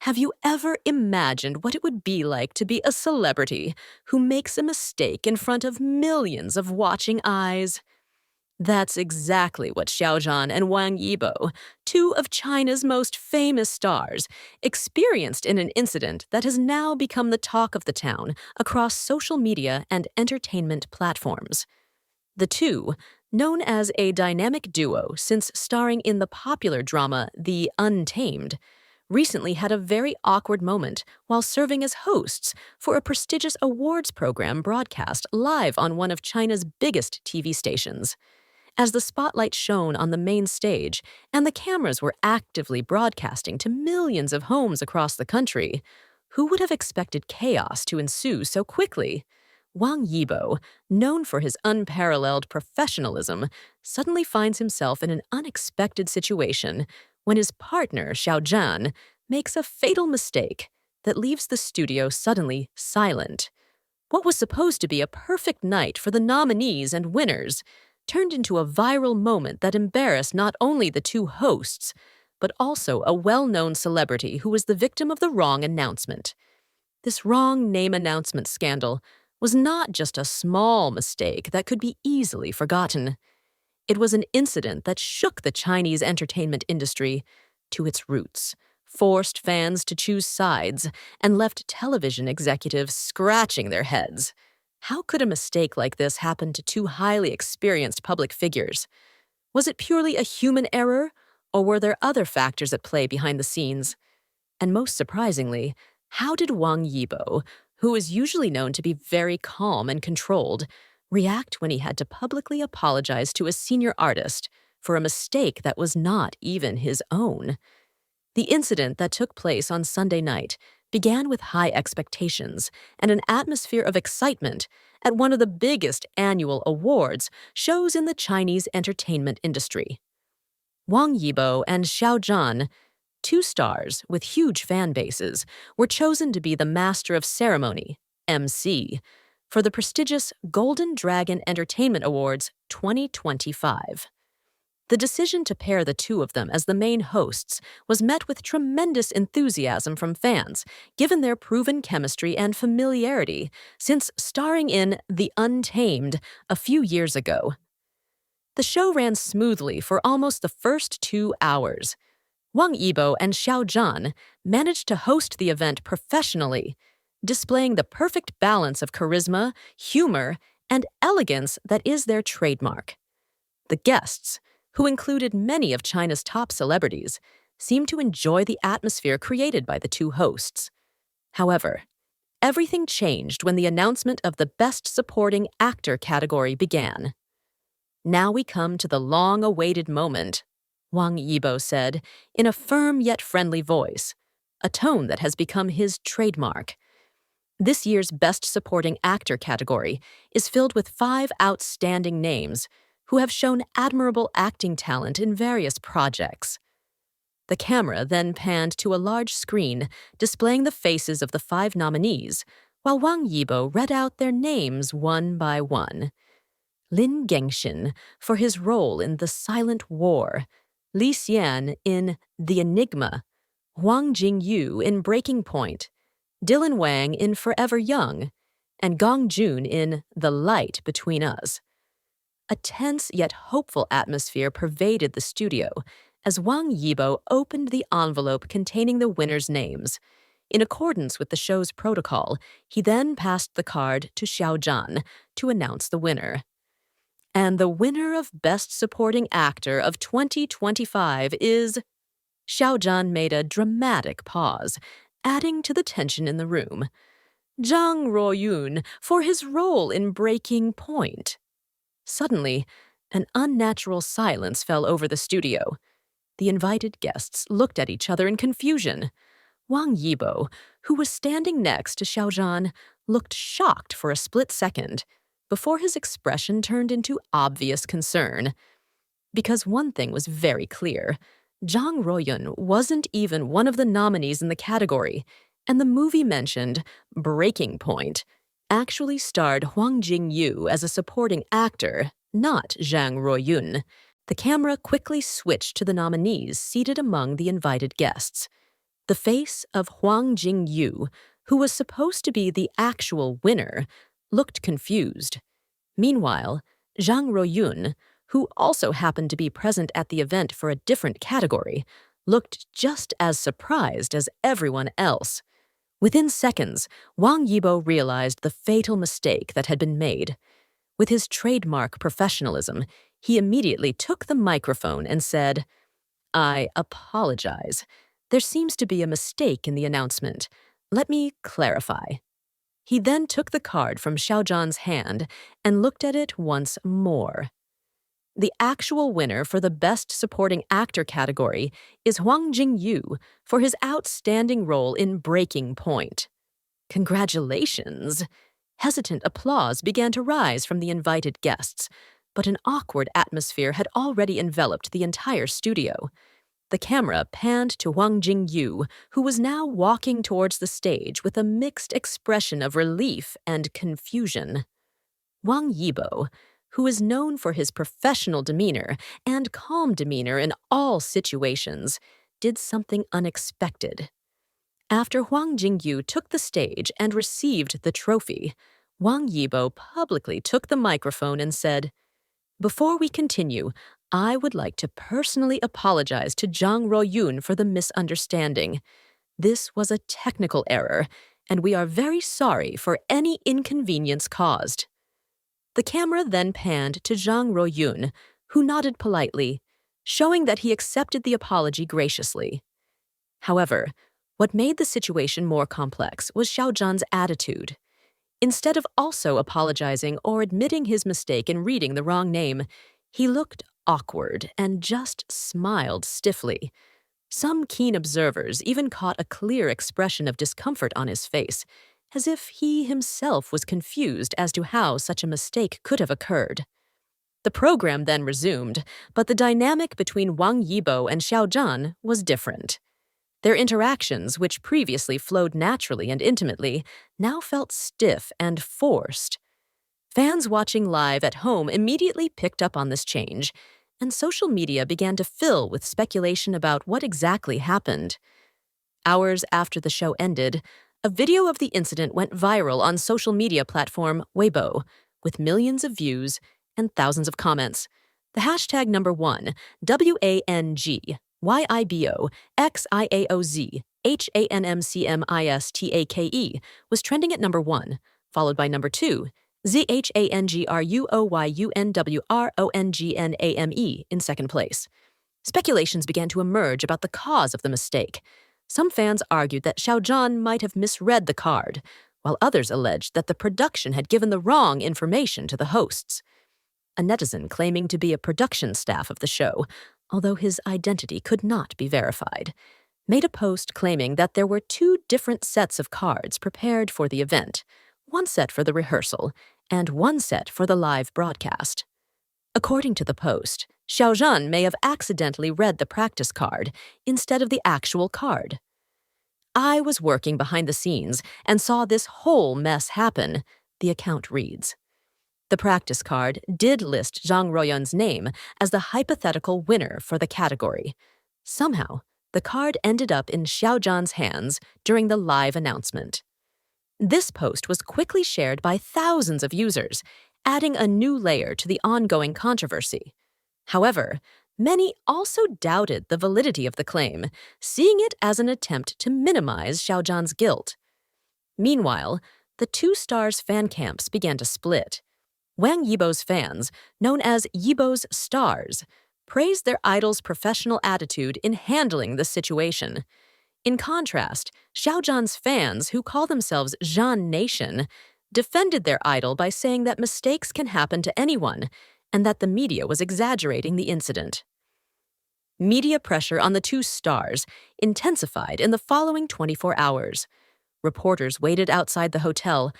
Have you ever imagined what it would be like to be a celebrity who makes a mistake in front of millions of watching eyes? That's exactly what Xiao Zhan and Wang Yibo, two of China's most famous stars, experienced in an incident that has now become the talk of the town across social media and entertainment platforms. The two, known as a dynamic duo since starring in the popular drama The Untamed, recently had a very awkward moment while serving as hosts for a prestigious awards program broadcast live on one of China's biggest TV stations. As the spotlight shone on the main stage and the cameras were actively broadcasting to millions of homes across the country, who would have expected chaos to ensue so quickly? Wang Yibo, known for his unparalleled professionalism, suddenly finds himself in an unexpected situation when his partner, Xiao Zhan, makes a fatal mistake that leaves the studio suddenly silent. What was supposed to be a perfect night for the nominees and winners turned into a viral moment that embarrassed not only the two hosts, but also a well-known celebrity who was the victim of the wrong announcement. This wrong name announcement scandal was not just a small mistake that could be easily forgotten. It was an incident that shook the Chinese entertainment industry to its roots, forced fans to choose sides, and left television executives scratching their heads. How could a mistake like this happen to two highly experienced public figures? Was it purely a human error, or were there other factors at play behind the scenes? And most surprisingly, how did Wang Yibo, who is usually known to be very calm and controlled, react when he had to publicly apologize to a senior artist for a mistake that was not even his own? The incident that took place on Sunday night began with high expectations and an atmosphere of excitement at one of the biggest annual awards shows in the Chinese entertainment industry. Wang Yibo and Xiao Zhan, two stars with huge fan bases, were chosen to be the Master of Ceremony, MC, for the prestigious Golden Dragon Entertainment Awards 2025. The decision to pair the two of them as the main hosts was met with tremendous enthusiasm from fans, given their proven chemistry and familiarity since starring in The Untamed a few years ago. The show ran smoothly for almost the first 2 hours. Wang Yibo and Xiao Zhan managed to host the event professionally, displaying the perfect balance of charisma, humor, and elegance that is their trademark. The guests, who included many of China's top celebrities, seemed to enjoy the atmosphere created by the two hosts. However, everything changed when the announcement of the Best Supporting Actor category began. "Now we come to the long-awaited moment," Wang Yibo said, in a firm yet friendly voice, a tone that has become his trademark. This year's Best Supporting Actor category is filled with 5 outstanding names who have shown admirable acting talent in various projects. The camera then panned to a large screen displaying the faces of the 5 nominees, while Wang Yibo read out their names one by one. Lin Gengxin for his role in The Silent War, Li Xian in The Enigma, Huang Jingyu in Breaking Point, Dylan Wang in Forever Young, and Gong Jun in The Light Between Us. A tense yet hopeful atmosphere pervaded the studio as Wang Yibo opened the envelope containing the winners' names. In accordance with the show's protocol, he then passed the card to Xiao Zhan to announce the winner. And the winner of Best Supporting Actor of 2025 is... Xiao Zhan made a dramatic pause, adding to the tension in the room. Zhang Ruoyun for his role in Breaking Point. Suddenly, an unnatural silence fell over the studio. The invited guests looked at each other in confusion. Wang Yibo, who was standing next to Xiao Zhan, looked shocked for a split second, before his expression turned into obvious concern. Because one thing was very clear, Zhang Ruoyun wasn't even one of the nominees in the category, and the movie mentioned, Breaking Point, actually starred Huang Jingyu as a supporting actor, not Zhang Ruoyun. The camera quickly switched to the nominees seated among the invited guests. The face of Huang Jingyu, who was supposed to be the actual winner, looked confused. Meanwhile, Zhang Ruoyun, who also happened to be present at the event for a different category, looked just as surprised as everyone else. Within seconds, Wang Yibo realized the fatal mistake that had been made. With his trademark professionalism, he immediately took the microphone and said, "I apologize. There seems to be a mistake in the announcement. Let me clarify." He then took the card from Xiao Zhan's hand and looked at it once more. The actual winner for the Best Supporting Actor category is Huang Jingyu for his outstanding role in Breaking Point. Congratulations! Hesitant applause began to rise from the invited guests, but an awkward atmosphere had already enveloped the entire studio. The camera panned to Huang Jingyu, who was now walking towards the stage with a mixed expression of relief and confusion. Wang Yibo, who is known for his professional demeanor and calm demeanor in all situations, did something unexpected. After Huang Jingyu took the stage and received the trophy, Wang Yibo publicly took the microphone and said, "Before we continue, I would like to personally apologize to Zhang Ruoyun for the misunderstanding. This was a technical error, and we are very sorry for any inconvenience caused." The camera then panned to Zhang Ruoyun, who nodded politely, showing that he accepted the apology graciously. However, what made the situation more complex was Xiao Zhan's attitude. Instead of also apologizing or admitting his mistake in reading the wrong name, he looked awkward and just smiled stiffly. Some keen observers even caught a clear expression of discomfort on his face, as if he himself was confused as to how such a mistake could have occurred. The program then resumed, but the dynamic between Wang Yibo and Xiao Zhan was different. Their interactions, which previously flowed naturally and intimately, now felt stiff and forced. Fans watching live at home immediately picked up on this change, and social media began to fill with speculation about what exactly happened. Hours after the show ended, a video of the incident went viral on social media platform Weibo, with millions of views and thousands of comments. The hashtag #1, WANG YIBO XIAOZ HANMCMISTAKE, was trending at #1, followed by #2, ZHANGRUOYUNWRONGNAME in second place. Speculations began to emerge about the cause of the mistake. Some fans argued that Xiao Zhan might have misread the card, while others alleged that the production had given the wrong information to the hosts. A netizen claiming to be a production staff of the show, although his identity could not be verified, made a post claiming that there were 2 different sets of cards prepared for the event, one set for the rehearsal and one set for the live broadcast. According to the post, Xiao Zhan may have accidentally read the practice card instead of the actual card. "I was working behind the scenes and saw this whole mess happen," the account reads. The practice card did list Zhang Ruoyun's name as the hypothetical winner for the category. Somehow, the card ended up in Xiao Zhan's hands during the live announcement. This post was quickly shared by thousands of users, adding a new layer to the ongoing controversy. However, many also doubted the validity of the claim, seeing it as an attempt to minimize Xiao Zhan's guilt. Meanwhile, the 2 stars' fan camps began to split. Wang Yibo's fans, known as Yibo's Stars, praised their idol's professional attitude in handling the situation. In contrast, Xiao Zhan's fans, who call themselves Zhan Nation, defended their idol by saying that mistakes can happen to anyone and that the media was exaggerating the incident. Media pressure on the 2 stars intensified in the following 24 hours. Reporters waited outside the hotel,